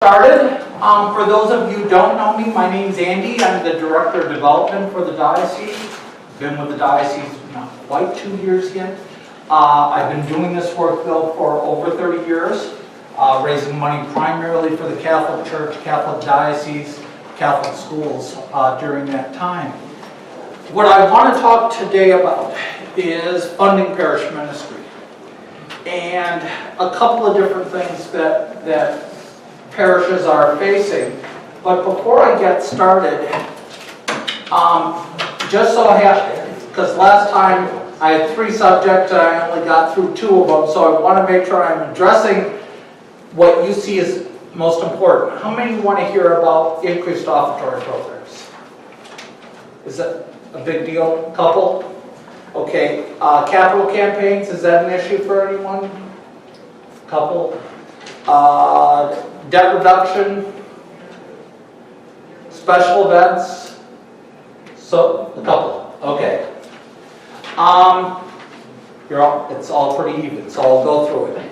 Started. For those of you who don't know me, my name's Andy. I'm the Director of Development for the Diocese. Been with the Diocese not quite 2 years yet. I've been doing this work though for over 30 years, raising money primarily for the Catholic Church, Catholic Diocese, Catholic schools during that time. What I want to talk today about is funding parish ministry and a couple of different things that parishes are facing. But before I get started, just so I have, because last time I had 3 subjects and I only got through 2 of them, so I want to make sure I'm addressing what you see as most important. How many want to hear about increased offertory programs? Is that a big deal? Couple? Okay. Capital campaigns, is that an issue for anyone? Couple? Debt reduction, special events, so a couple. Okay. It's all pretty even, so I'll go through it.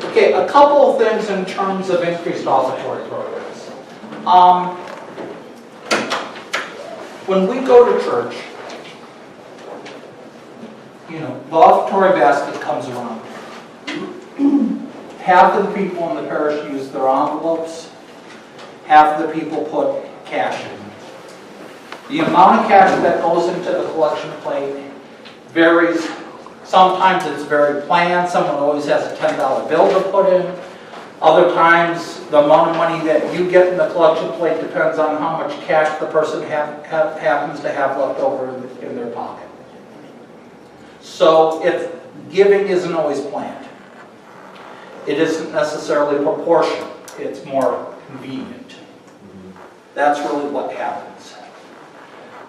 Okay, a couple of things in terms of increased offertory programs. When we go to church, the offertory basket comes around. Half of the people in the parish use their envelopes. Half of the people put cash in. The amount of cash that goes into the collection plate varies. Sometimes it's very planned. Someone always has a $10 bill to put in. Other times, the amount of money that you get in the collection plate depends on how much cash the person happens to have left over in their pocket. So giving isn't always planned. It isn't necessarily proportional. It's more convenient. That's really what happens.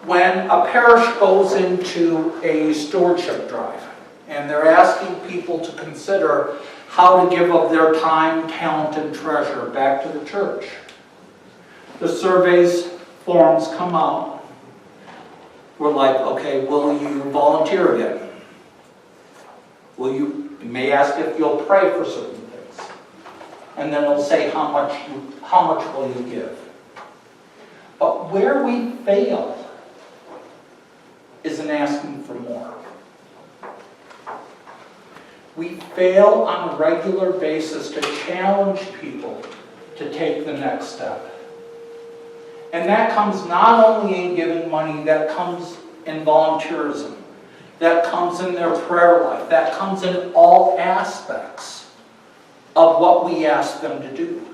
When a parish goes into a stewardship drive and they're asking people to consider how to give up their time, talent, and treasure back to the church, the surveys forms come out. We're like, okay, will you volunteer again? You may ask if you'll pray for certain things. And then it'll say how much will you give. But where we fail is in asking for more. We fail on a regular basis to challenge people to take the next step. And that comes not only in giving money, that comes in volunteerism. That comes in their prayer life. That comes in all aspects of what we ask them to do.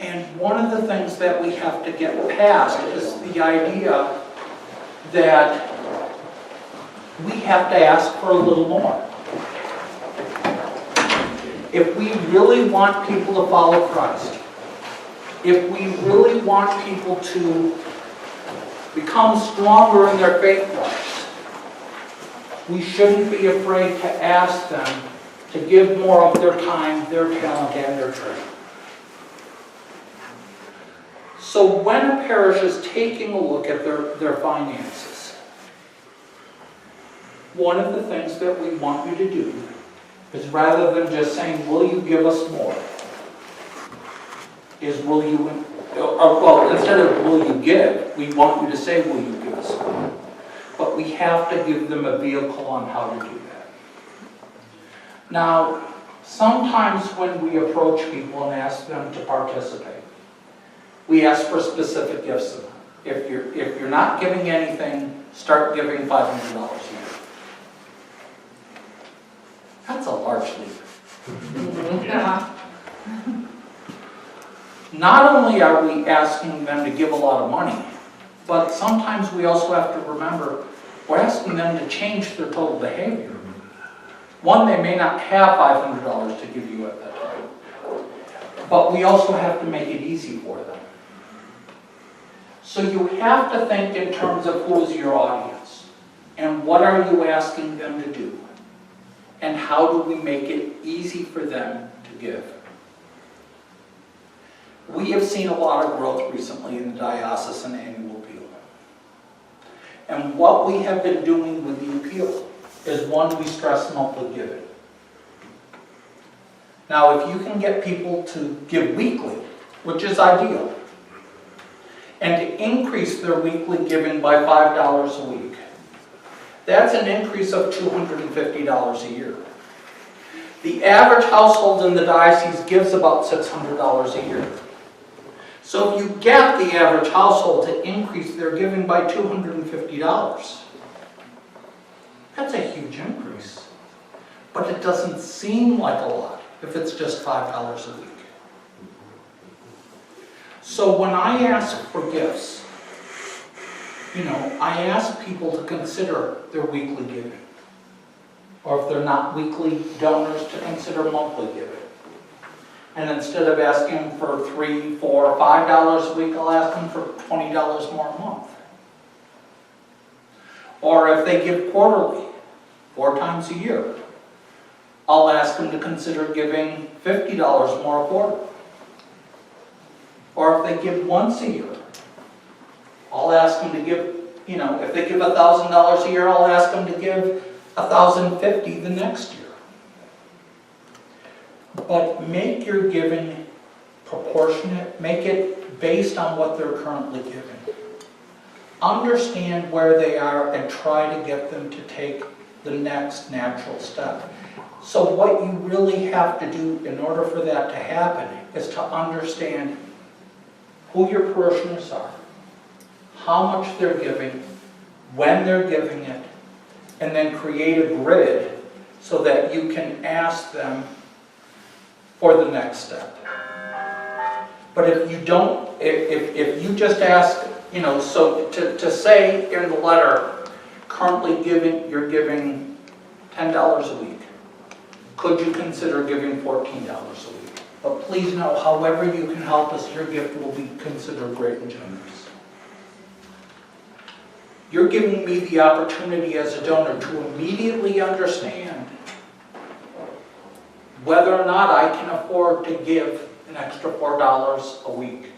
And one of the things that we have to get past is the idea that we have to ask for a little more. If we really want people to follow Christ, if we really want people to become stronger in their faith lives, we shouldn't be afraid to ask them to give more of their time, their talent, and their treasure. So when a parish is taking a look at their finances, one of the things that we want you to do is, rather than just saying, will you give us more, is instead of will you give, we want you to say, will you give us more? But we have to give them a vehicle on how to do that. Now, sometimes when we approach people and ask them to participate, we ask for specific gifts. If you're not giving anything, start giving $500 a year. That's a large leap. Yeah. Not only are we asking them to give a lot of money, but sometimes we also have to remember we're asking them to change their total behavior. One, they may not have $500 to give you at that time, but we also have to make it easy for them. So you have to think in terms of who is your audience, and what are you asking them to do, and how do we make it easy for them to give. We have seen a lot of growth recently in the diocesan annual appeal. And what we have been doing with the appeal is, one, we stress monthly giving. Now, if you can get people to give weekly, which is ideal, and to increase their weekly giving by $5 a week, that's an increase of $250 a year. The average household in the diocese gives about $600 a year. So if you get the average household to increase their giving by $250, that's a huge increase. But it doesn't seem like a lot if it's just $5 a week. So when I ask for gifts, I ask people to consider their weekly giving. Or if they're not weekly donors, to consider monthly giving. And instead of asking for $3, $4, $5 a week, I'll ask them for $20 more a month. Or if they give quarterly, 4 times a year, I'll ask them to consider giving $50 more a quarter. Or if they give once a year, I'll ask them to give, if they give $1,000 a year, I'll ask them to give $1,050 the next year. But make your giving proportionate, make it based on what they're currently giving. Understand where they are and try to get them to take the next natural step. So what you really have to do in order for that to happen is to understand who your parishioners are, how much they're giving, when they're giving it, and then create a grid so that you can ask them for the next step. But if you don't, if you just ask, so to say in the letter, currently you're giving $10 a week, could you consider giving $14 a week? But please know, however you can help us, your gift will be considered great and generous. You're giving me the opportunity as a donor to immediately understand whether or not I can afford to give an extra $4 a week.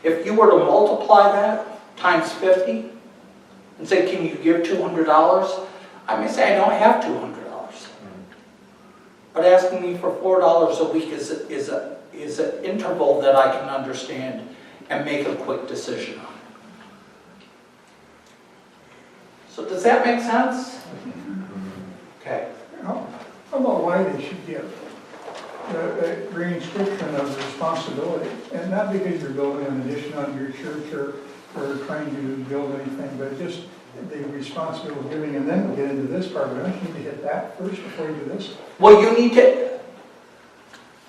If you were to multiply that times 50 and say, can you give $200? I may say I don't have $200. But asking me for $4 a week is an interval that I can understand and make a quick decision on. So does that make sense? Okay. How about why they should give? The reinscription of responsibility, and not because you're building an addition on your church or trying to build anything, but just the responsible giving, and then we'll get into this part. But don't you need to hit that first before you do this? Well, you need to.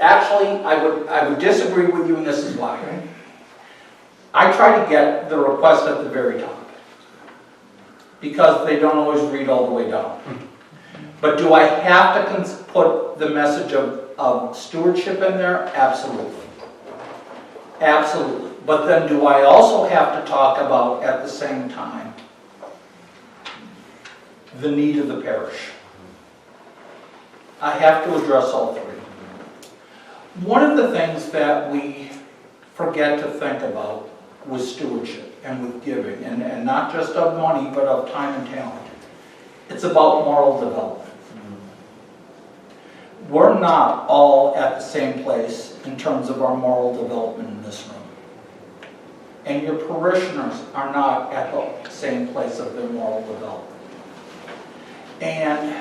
Actually, I would disagree with you, and this is why. Okay. I try to get the request at the very top because they don't always read all the way down. But do I have to put the message of stewardship in there? Absolutely. Absolutely. But then do I also have to talk about, at the same time, the need of the parish? I have to address all three. One of the things that we forget to think about with stewardship and with giving, and not just of money, but of time and talent, it's about moral development. We're not all at the same place in terms of our moral development in this room. And your parishioners are not at the same place of their moral development. And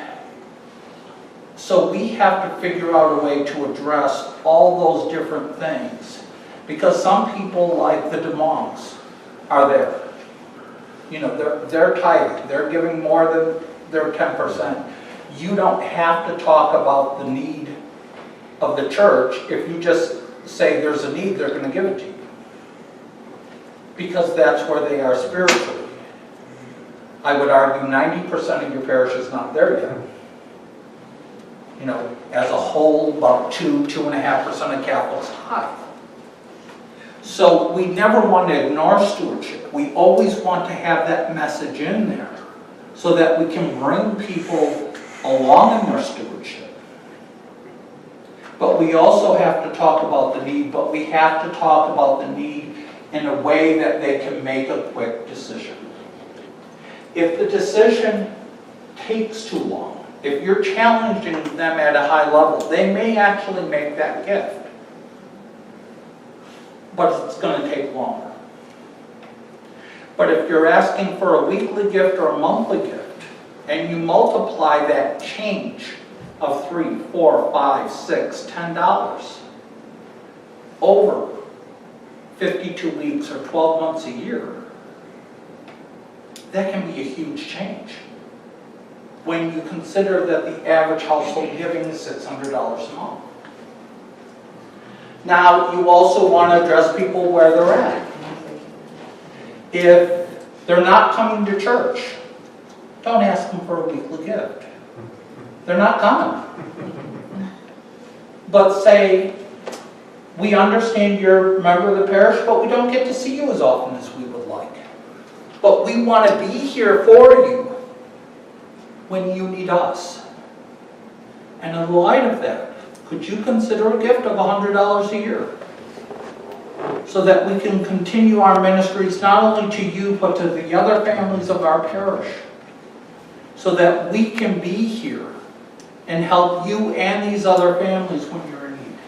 so we have to figure out a way to address all those different things. Because some people, like the DeMongs, are there. They're tithing. They're giving more than their 10%. You don't have to talk about the need of the church. If you just say there's a need, they're going to give it to you. Because that's where they are spiritually. I would argue 90% of your parish is not there yet. As a whole, about 2.5% of Catholics tithe. So we never want to ignore stewardship. We always want to have that message in there so that we can bring people along in their stewardship. But we also have to talk about the need, but we have to talk about the need in a way that they can make a quick decision. If the decision takes too long, if you're challenging them at a high level, they may actually make that gift. But it's going to take longer. But if you're asking for a weekly gift or a monthly gift, and you multiply that change of $3, $4, $5, $6, $10 over 52 weeks or 12 months a year, that can be a huge change. When you consider that the average household giving is $600 a month. Now, you also want to address people where they're at. If they're not coming to church, don't ask them for a weekly gift. They're not coming. But say, we understand you're a member of the parish, but we don't get to see you as often as we would like. But we want to be here for you when you need us. And in light of that, could you consider a gift of $100 a year? So that we can continue our ministries not only to you, but to the other families of our parish. So that we can be here and help you and these other families when you're in need.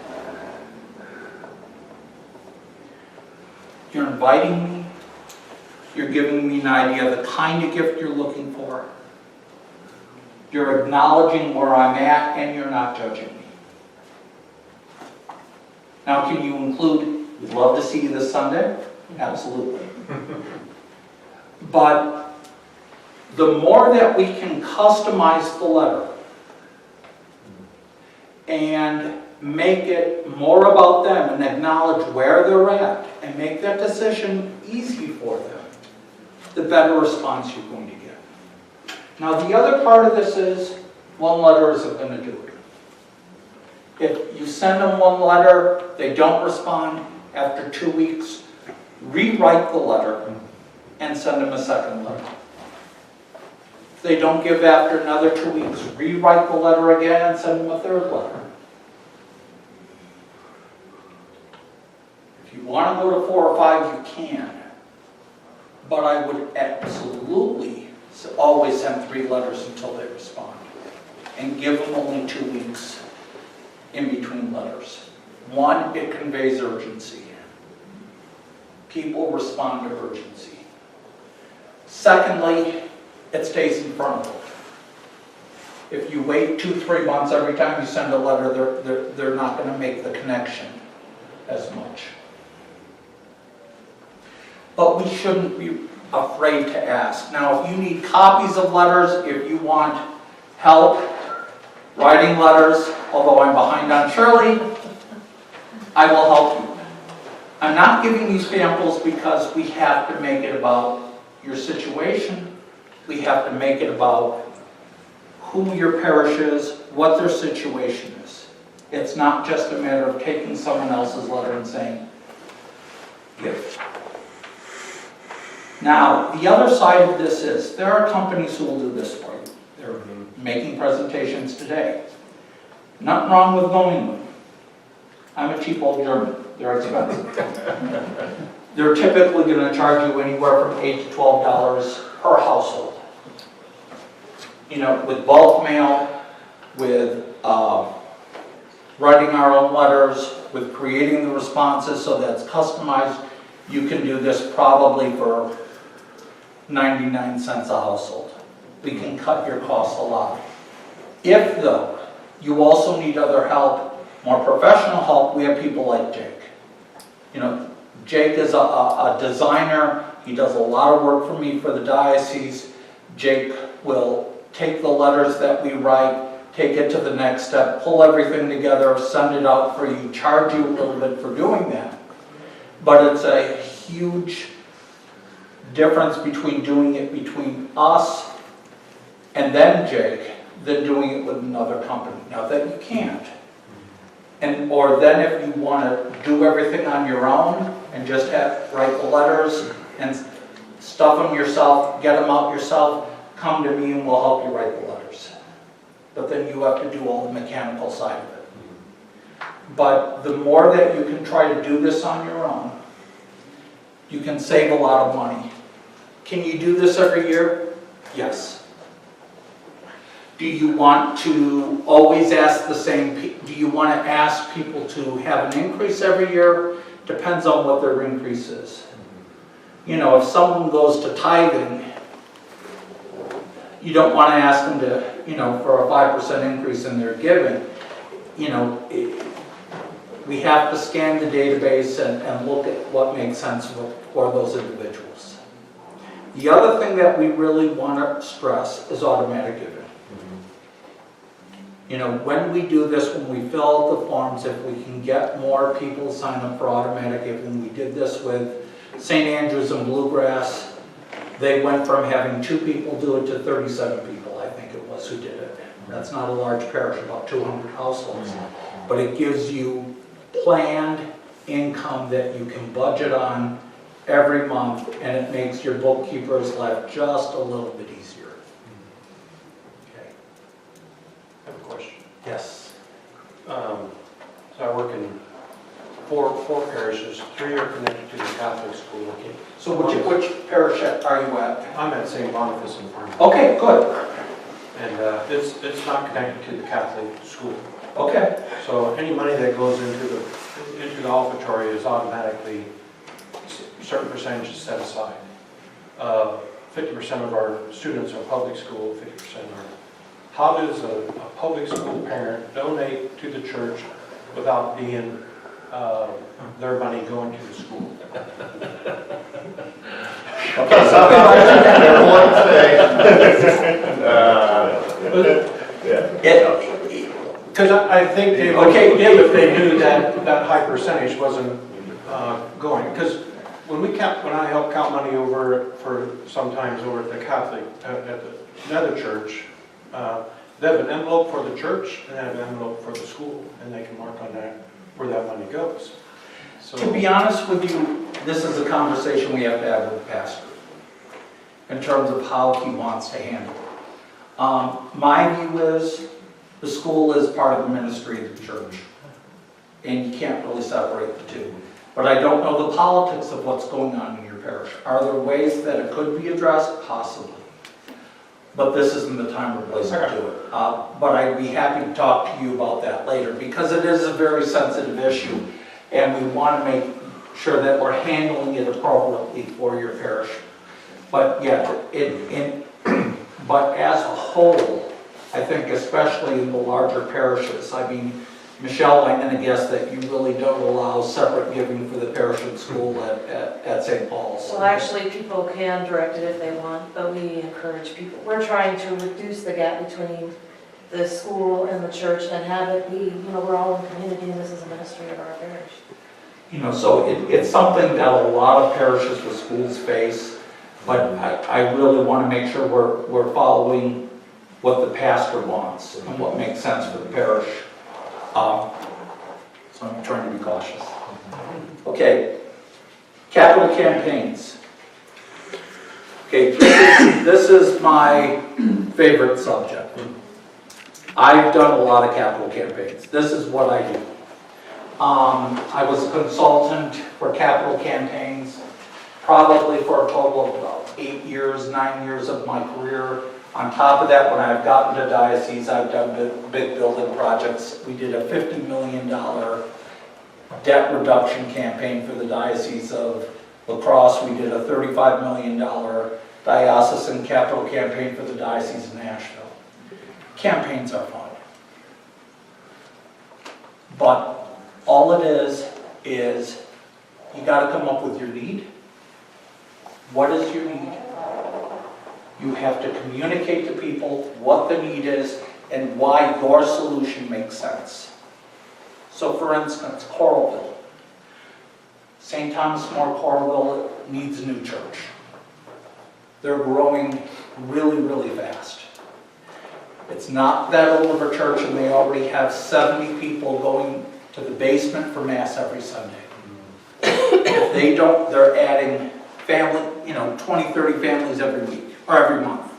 You're inviting me. You're giving me an idea of the kind of gift you're looking for. You're acknowledging where I'm at, and you're not judging me. Now, can you include, we'd love to see you this Sunday? Absolutely. But the more that we can customize the letter and make it more about them and acknowledge where they're at and make that decision easy for them, the better response you're going to get. Now, the other part of this is, one letter isn't going to do it. If you send them one letter, they don't respond after 2 weeks, rewrite the letter and send them a second letter. If they don't give after another 2 weeks, rewrite the letter again and send them a third letter. If you want to go to 4 or 5, you can. But I would absolutely always send 3 letters until they respond. And give them only 2 weeks in between letters. 1, it conveys urgency. People respond to urgency. Secondly, it stays in front of them. If you wait 2-3 months every time you send a letter, they're not going to make the connection as much. But we shouldn't be afraid to ask. Now, if you need copies of letters, if you want help writing letters, although I'm behind on Shirley, I will help you. I'm not giving you samples because we have to make it about your situation. We have to make it about who your parish is, what their situation is. It's not just a matter of taking someone else's letter and saying, give. Now, the other side of this is, there are companies who will do this for you. They're making presentations today. Nothing wrong with going with them. I'm a cheap old German. They're expensive. They're typically going to charge you anywhere from $8 to $12 per household. You know, with bulk mail, with writing our own letters, with creating the responses so that it's customized, you can do this probably for 99 cents a household. We can cut your costs a lot. If, though, you also need other help, more professional help, we have people like Jake. You know, Jake is a designer. He does a lot of work for me for the diocese. Jake will take the letters that we write, take it to the next step, pull everything together, send it out for you, charge you a little bit for doing that. But it's a huge difference between doing it between us and then Jake than doing it with another company. Now that you can't. Or then if you want to do everything on your own and just write the letters and stuff them yourself, get them out yourself, come to me and we'll help you write the letters. But then you have to do all the mechanical side of it. But the more that you can try to do this on your own, you can save a lot of money. Can you do this every year? Yes. Do you want to always ask the same, do you want to ask people to have an increase every year? Depends on what their increase is. You know, if someone goes to tithing, you don't want to ask them to, you know, for a 5% increase in their giving. You know, we have to scan the database and look at what makes sense for those individuals. The other thing that we really want to stress is automatic giving. You know, when we do this, when we fill out the forms, if we can get more people to sign up for automatic giving, we did this with St. Andrews and Bluegrass. They went from having 2 people do it to 37 people, I think it was, who did it. That's not a large parish, about 200 households. But it gives you planned income that you can budget on every month, and it makes your bookkeeper's life just a little bit easier. Okay. I have a question. Yes. So I work in four parishes. 3 are connected to the Catholic school. So which parish are you at? I'm at St. Boniface in Farmington. Okay, good. And it's not connected to the Catholic school. Okay. So any money that goes into the offertory is automatically, a certain percentage is set aside. 50% of our students are public school, 50% are. How does a public school parent donate to the church without being their money going to the school? Okay, Because I think they would give if they knew that high percentage wasn't going. Because when I help count money over for sometimes over at the Catholic at another church, they have an envelope for the church and they have an envelope for the school, and they can mark on that where that money goes. So, to be honest with you, this is a conversation we have to have with the pastor in terms of how he wants to handle it. My view is the school is part of the ministry of the church, and you can't really separate the two. But I don't know the politics of what's going on in your parish. Are there ways that it could be addressed? Possibly. But this isn't the time or place to do it. But I'd be happy to talk to you about that later, because it is a very sensitive issue, and we want to make sure that we're handling it appropriately for your parish. But yeah, but as a whole, I think especially in the larger parishes, I mean, Michelle, I'm going to guess that you really don't allow separate giving for the parish and school at St. Paul's. Well, actually, people can direct it if they want, but we encourage people. We're trying to reduce the gap between the school and the church and have it be, you know, we're all in community and this is a ministry of our parish. You know, so it's something that a lot of parishes with schools face, but I really want to make sure we're following what the pastor wants and what makes sense for the parish. So I'm trying to be cautious. Okay, capital campaigns. Okay, this is my favorite subject. I've done a lot of capital campaigns. This is what I do. I was a consultant for capital campaigns probably for a total of about 9 years of my career. On top of that, when I've gotten to diocese, I've done big building projects. We did a $50 million debt reduction campaign for the Diocese of La Crosse. We did a $35 million diocesan capital campaign for the Diocese of Nashville. Campaigns are fun. But all it is you got to come up with your need. What is your need? You have to communicate to people what the need is and why your solution makes sense. So for instance, Coralville. St. Thomas More Coralville needs a new church. They're growing really, really fast. It's not that old of a church, and they already have 70 people going to the basement for Mass every Sunday. If they don't, they're adding 20, 30 families every week. Or every month.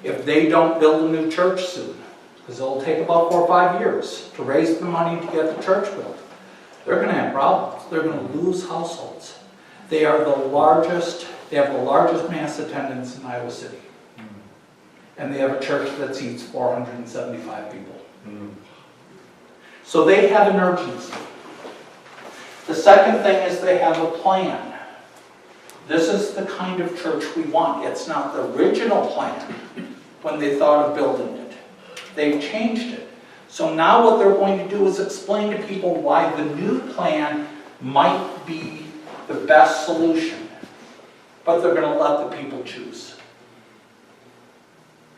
If they don't build a new church soon, because it'll take about 4 or 5 years to raise the money to get the church built, they're going to have problems. They're going to lose households. They have the largest Mass attendance in Iowa City. and they have a church that seats 475 people. So they have an urgency. The second thing is they have a plan. This is the kind of church we want. It's not the original plan when they thought of building it. They've changed it. So now what they're going to do is explain to people why the new plan might be the best solution. But they're going to let the people choose.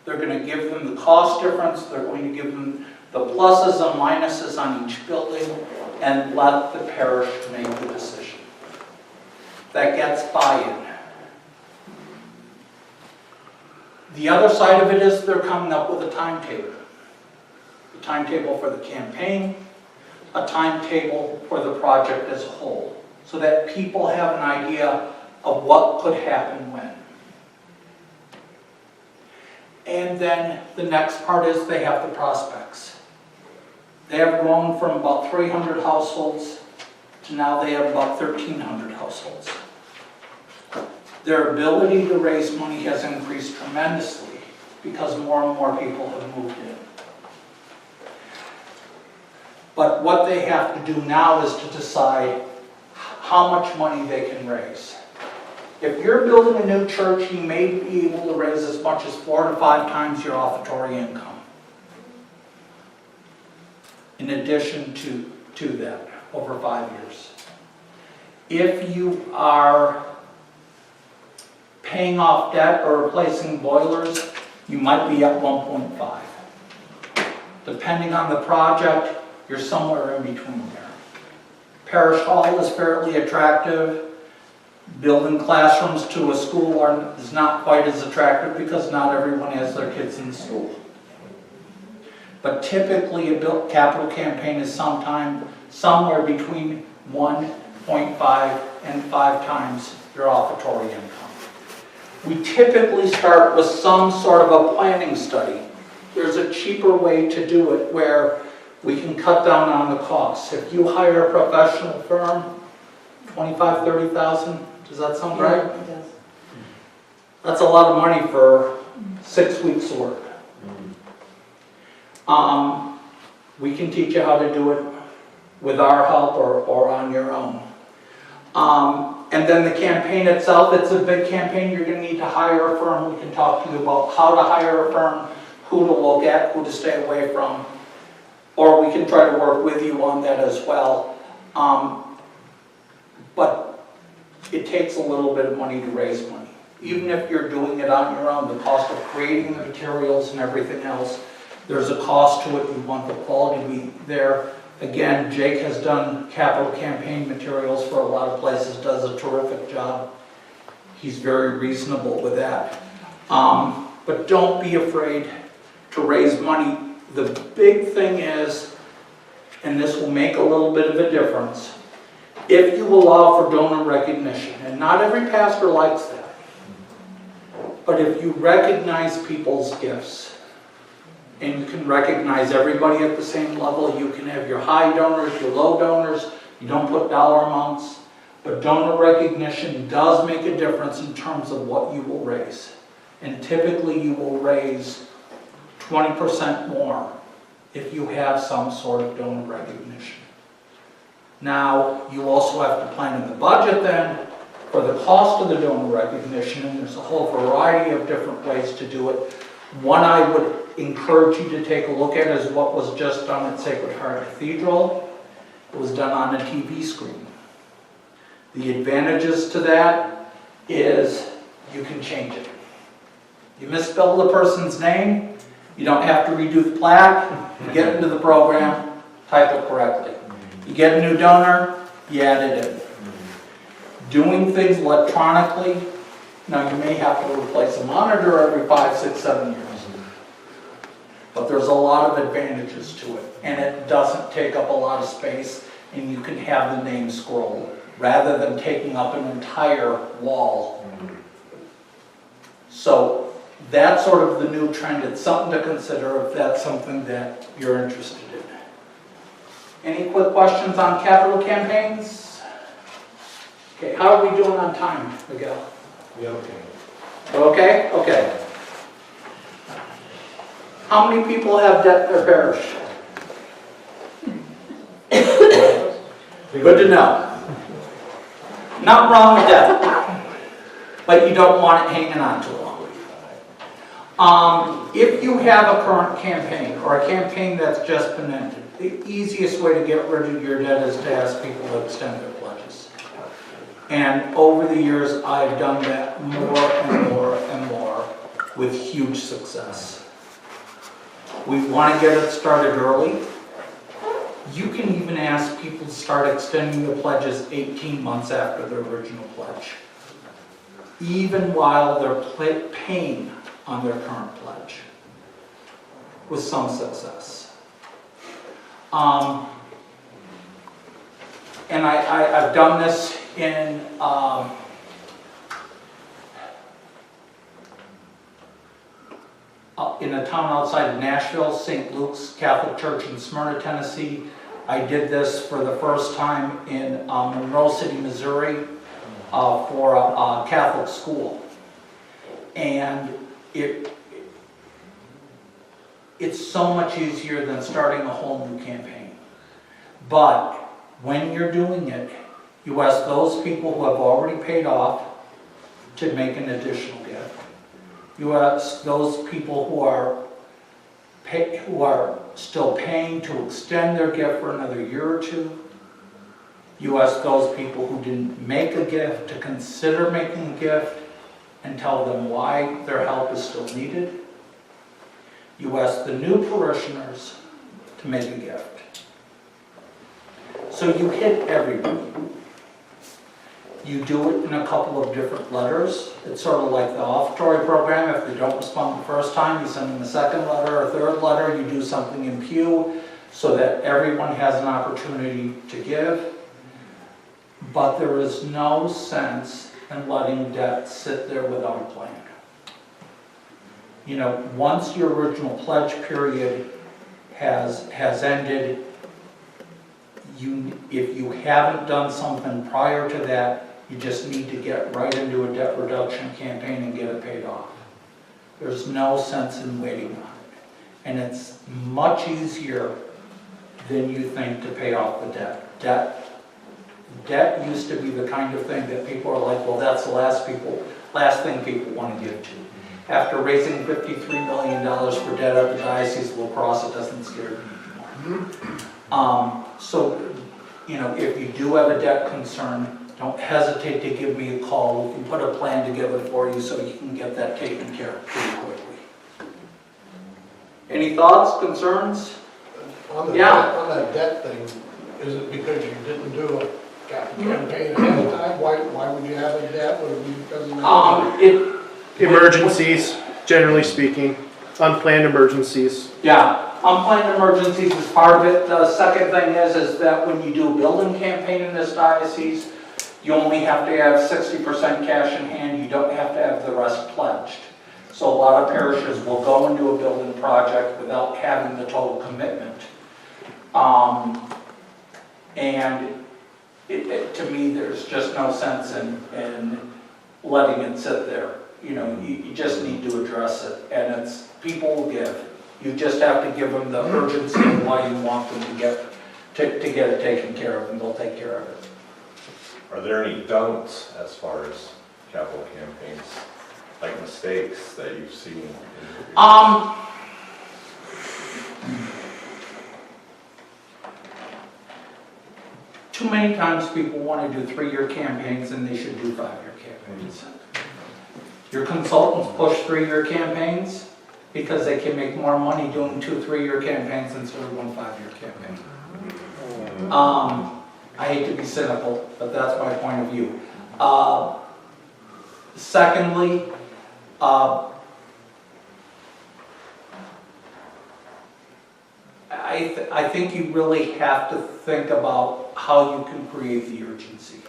They're going to give them the cost difference. They're going to give them the pluses and minuses on each building and let the parish make the decision. That gets buy-in. The other side of it is they're coming up with a timetable. A timetable for the campaign, a timetable for the project as a whole, so that people have an idea of what could happen when. And then the next part is they have the prospects. They have grown from about 300 households to now they have about 1,300 households. Their ability to raise money has increased tremendously because more and more people have moved in. But what they have to do now is to decide how much money they can raise. If you're building a new church, you may be able to raise as much as 4 to 5 times your offertory income. In addition to that, over 5 years. If you are paying off debt or replacing boilers, you might be at 1.5. Depending on the project, you're somewhere in between there. Parish hall is fairly attractive. Building classrooms to a school is not quite as attractive because not everyone has their kids in school. But typically a capital campaign is somewhere between 1.5 and 5 times your offertory income. We typically start with some sort of a planning study. There's a cheaper way to do it where we can cut down on the costs. If you hire a professional firm, $25,000, $30,000, does that sound right? It does. That's a lot of money for 6 weeks of work. We can teach you how to do it with our help or on your own. And then the campaign itself, it's a big campaign. You're going to need to hire a firm. We can talk to you about how to hire a firm, who to look at, who to stay away from. Or we can try to work with you on that as well. But it takes a little bit of money to raise money. Even if you're doing it on your own, the cost of creating the materials and everything else, there's a cost to it. We want the quality to be there. Again, Jake has done capital campaign materials for a lot of places, does a terrific job. He's very reasonable with that. But don't be afraid to raise money. The big thing is, and this will make a little bit of a difference, if you allow for donor recognition, and not every pastor likes that, but if you recognize people's gifts, and you can recognize everybody at the same level, you can have your high donors, your low donors, you don't put dollar amounts, but donor recognition does make a difference in terms of what you will raise. And typically you will raise 20% more if you have some sort of donor recognition. Now, you also have to plan in the budget then for the cost of the donor recognition, and there's a whole variety of different ways to do it. One I would encourage you to take a look at is what was just done at Sacred Heart Cathedral. It was done on a TV screen. The advantages to that is you can change it. You misspell the person's name, you don't have to redo the plaque, you get into the program, type it correctly. You get a new donor, you add it in. Doing things electronically, now you may have to replace a monitor every 5, 6, 7 years. But there's a lot of advantages to it, and it doesn't take up a lot of space, and you can have the name scroll rather than taking up an entire wall. So that's sort of the new trend. It's something to consider if that's something that you're interested in. Any quick questions on capital campaigns? Okay, how are we doing on time, Miguel? Yeah, okay. Okay? Okay. How many people have debt in their parish? Good to know. Not wrong with debt, but you don't want it hanging on too long. If you have a current campaign or a campaign that's just been ended, the easiest way to get rid of your debt is to ask people to extend their pledges. And over the years, I've done that more and more and more with huge success. We want to get it started early. You can even ask people to start extending the pledges 18 months after their original pledge, even while they're paying on their current pledge, with some success. And I've done this in a town outside of Nashville, St. Luke's Catholic Church in Smyrna, Tennessee. I did this for the first time in Monroe City, Missouri, for a Catholic school. And it's so much easier than starting a whole new campaign. But when you're doing it, you ask those people who have already paid off to make an additional gift. You ask those people who are still paying to extend their gift for another year or two. You ask those people who didn't make a gift to consider making a gift and tell them why their help is still needed. You ask the new parishioners to make a gift. So you hit everybody. You do it in a couple of different letters. It's sort of like the offertory program. If they don't respond the first time, you send them a second letter or a third letter. You do something in pew so that everyone has an opportunity to give. But there is no sense in letting debt sit there without a plan. You know, once your original pledge period has ended, if you haven't done something prior to that, you just need to get right into a debt reduction campaign and get it paid off. There's no sense in waiting on it. And it's much easier than you think to pay off the debt. Debt used to be the kind of thing that people are like, well, that's the last thing people want to give to. After raising $53 million for debt at the Diocese of La Crosse, it doesn't scare me anymore. So, you know, if you do have a debt concern, don't hesitate to give me a call. We can put a plan together for you so you can get that taken care of pretty quickly. Any thoughts, concerns? On that debt thing, is it because you didn't do a campaign ahead of time? Why would you have a debt? Would it be because of emergencies, generally speaking, unplanned emergencies. Yeah, unplanned emergencies is part of it. The second thing is that when you do a building campaign in this diocese, you only have to have 60% cash in hand. You don't have to have the rest pledged. So a lot of parishes will go into a building project without having the total commitment. And to me, there's just no sense in letting it sit there. You know, you just need to address it. And it's, people will give. You just have to give them the urgency of why you want them to get it taken care of, and they'll take care of it. Are there any don'ts as far as capital campaigns, like mistakes that you've seen? Too many times people want to do 3-year campaigns and they should do 5-year campaigns. Your consultants push 3-year campaigns because they can make more money doing 2 3-year campaigns instead of 1 5-year campaign. I hate to be cynical, but that's my point of view. Secondly, I think you really have to think about how you can create the urgency.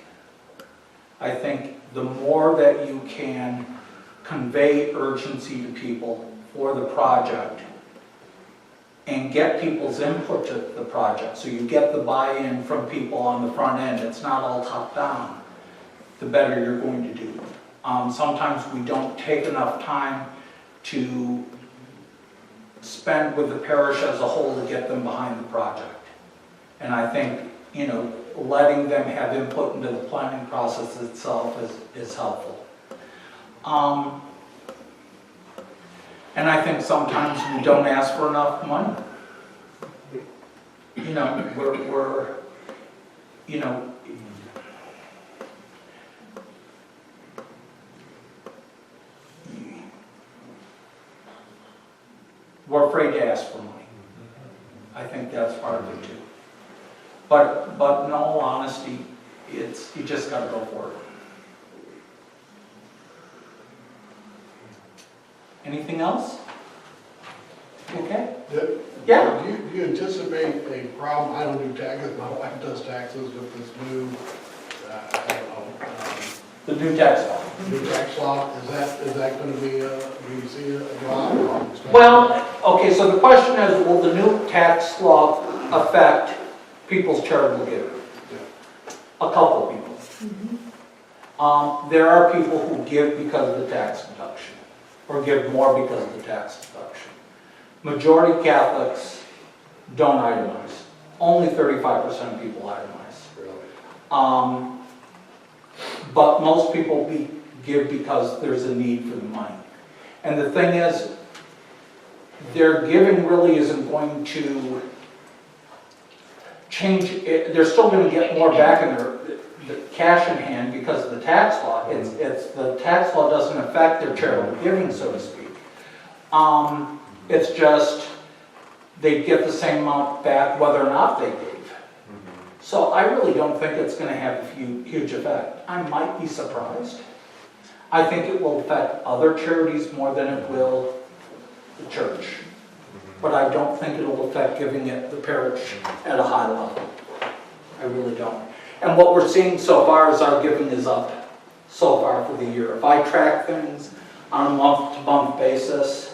I think the more that you can convey urgency to people for the project and get people's input to the project, so you get the buy-in from people on the front end, it's not all top down, the better you're going to do. Sometimes we don't take enough time to spend with the parish as a whole to get them behind the project. And I think, letting them have input into the planning process itself is helpful. And I think sometimes we don't ask for enough money. We're afraid to ask for money. I think that's part of it too. But in all honesty, you just gotta go for it. Anything else? Okay? Yeah. Do you anticipate a problem? I don't do taxes, my wife does taxes with this new, I don't know, The new tax law. new tax law. Is that gonna be, do you see a drop? or expect- Well, okay, so the question is, will the new tax law affect people's charitable giving? A couple of people. There are people who give because of the tax deduction, or give more because of the tax deduction. Majority Catholics don't itemize. Only 35% of people itemize. But most people give because there's a need for the money. And the thing is, their giving really isn't going to change. They're still going to get more back in the cash in hand because of the tax law. It's the tax law doesn't affect their charitable giving, so to speak. It's just they get the same amount back whether or not they gave. So I really don't think it's going to have a huge effect. I might be surprised. I think it will affect other charities more than it will the church. But I don't think it will affect giving at the parish at a high level. I really don't. And what we're seeing so far is our giving is up so far for the year. If I track things on a month-to-month basis,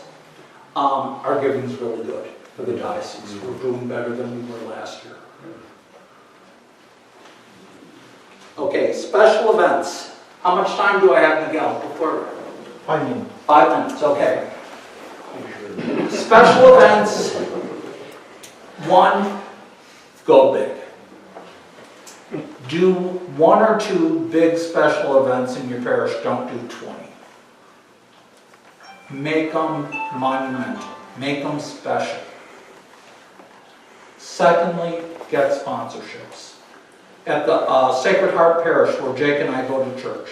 our giving is really good for the diocese. We're doing better than we were last year. Okay, special events. How much time do I have, Miguel? Before 5 minutes. 5 minutes, okay. Special events. 1, go big. Do 1 or 2 big special events in your parish, don't do 20. Make them monumental, make them special. Secondly, get sponsorships. At the Sacred Heart Parish, where Jake and I go to church,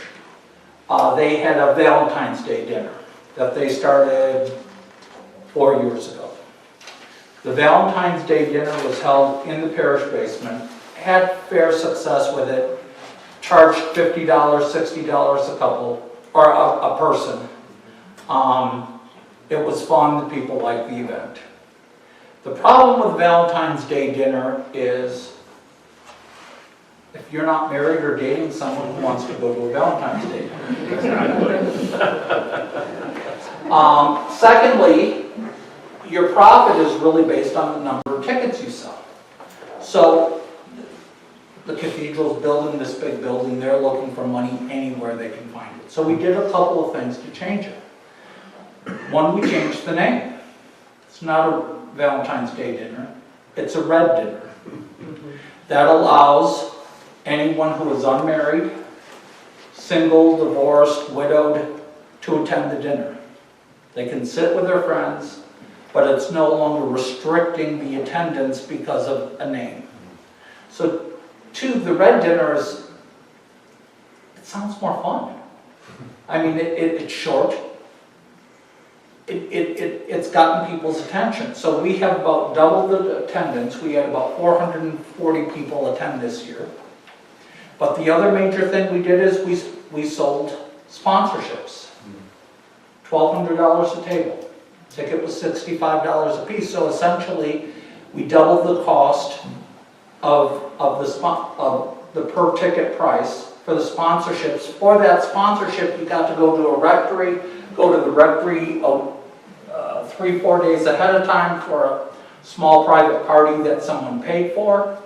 they had a Valentine's Day dinner that they started 4 years ago. The Valentine's Day dinner was held in the parish basement, had fair success with it, charged $50, $60 a couple, or a person. It was fun, the people liked the event. The problem with Valentine's Day dinner is if you're not married or dating someone who wants to go to a Valentine's Day dinner. Secondly, your profit is really based on the number of tickets you sell. So the cathedral's building this big building, they're looking for money anywhere they can find it. So we did a couple of things to change it. One, we changed the name. It's not a Valentine's Day dinner, it's a red dinner. That allows anyone who is unmarried, single, divorced, widowed, to attend the dinner. They can sit with their friends, but it's no longer restricting the attendance because of a name. So, 2, the red dinner it sounds more fun. I mean, it's short. It's gotten people's attention. So we have about double the attendance. We had about 440 people attend this year. But the other major thing we did is we sold sponsorships. $1,200 a table. Ticket was $65 a piece. So essentially, we doubled the cost of the per ticket price for the sponsorships. For that sponsorship, you got to go to a rectory, go to the rectory 3-4 days ahead of time for a small private party that someone paid for.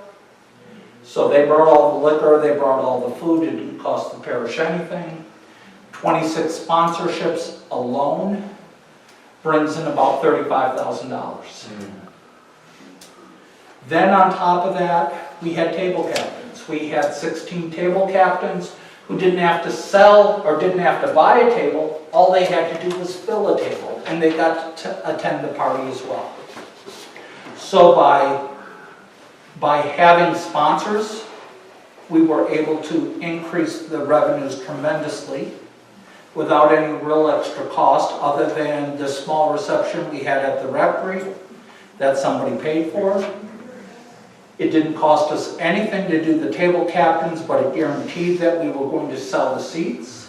So they brought all the liquor, they brought all the food, it didn't cost the parish anything. 26 sponsorships alone brings in about $35,000. Then on top of that, we had table captains. We had 16 table captains who didn't have to sell or didn't have to buy a table. All they had to do was fill a table, and they got to attend the party as well. So by having sponsors, we were able to increase the revenues tremendously without any real extra cost other than the small reception we had at the rectory that somebody paid for. It didn't cost us anything to do the table captains, but it guaranteed that we were going to sell the seats.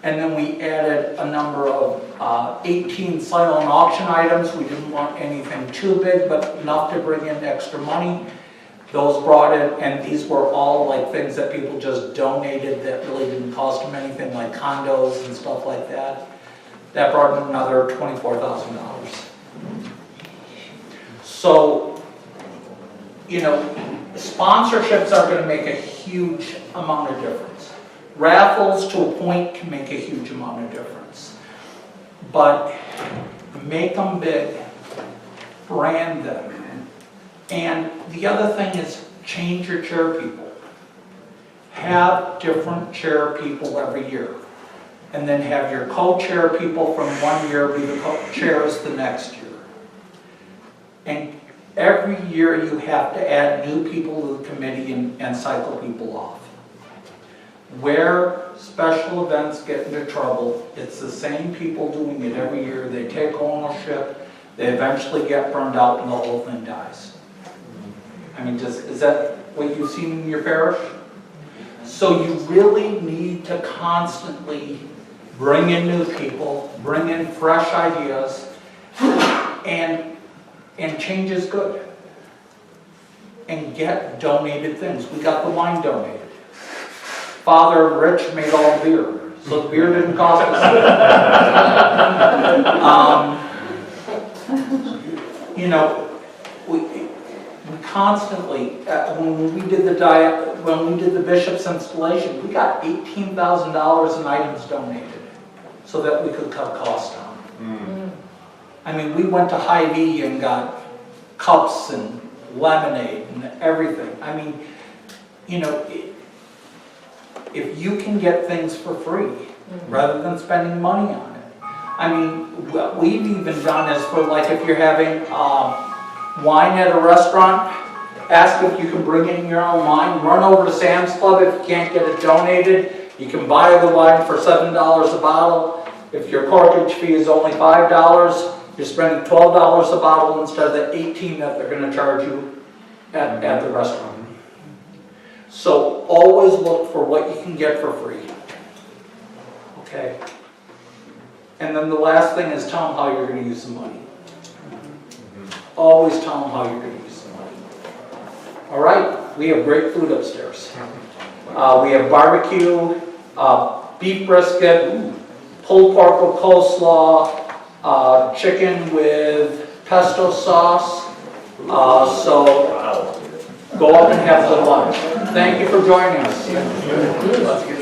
And then we added a number of 18 silent auction items. We didn't want anything too big, but enough to bring in extra money. Those brought in, and these were all like things that people just donated that really didn't cost them anything, like condos and stuff like that. That brought in another $24,000. So, you know, sponsorships are going to make a huge amount of difference. Raffles to a point can make a huge amount of difference. But make them big, brand them. And the other thing is change your chair people. Have different chair people every year. And then have your co-chair people from one year be the co-chairs the next year. And every year you have to add new people to the committee and cycle people off. Where special events get into trouble, it's the same people doing it every year. They take ownership, they eventually get burned out, and the whole thing dies. I mean, is that what you've seen in your parish? So you really need to constantly bring in new people, bring in fresh ideas, and change is good. And get donated things. We got the wine donated. Father Rich made all the beer, so the beer didn't cost us. You know, we constantly, when we did the bishop's installation, we got $18,000 in items donated so that we could cut costs down. I mean, we went to Hy-Vee and got cups and lemonade and everything. I mean, you know, if you can get things for free rather than spending money on it. I mean, what we've even done is for, like, if you're having wine at a restaurant, ask if you can bring in your own wine. Run over to Sam's Club if you can't get it donated. You can buy the wine for $7 a bottle. If your corkage fee is only $5, you're spending $12 a bottle instead of the $18 that they're going to charge you at the restaurant. So always look for what you can get for free. Okay? And then the last thing is tell them how you're going to use the money. Always tell them how you're going to use the money. All right, we have great food upstairs. We have barbecue, beef brisket, pulled pork with coleslaw, chicken with pesto sauce. So go up and have some lunch. Thank you for joining us.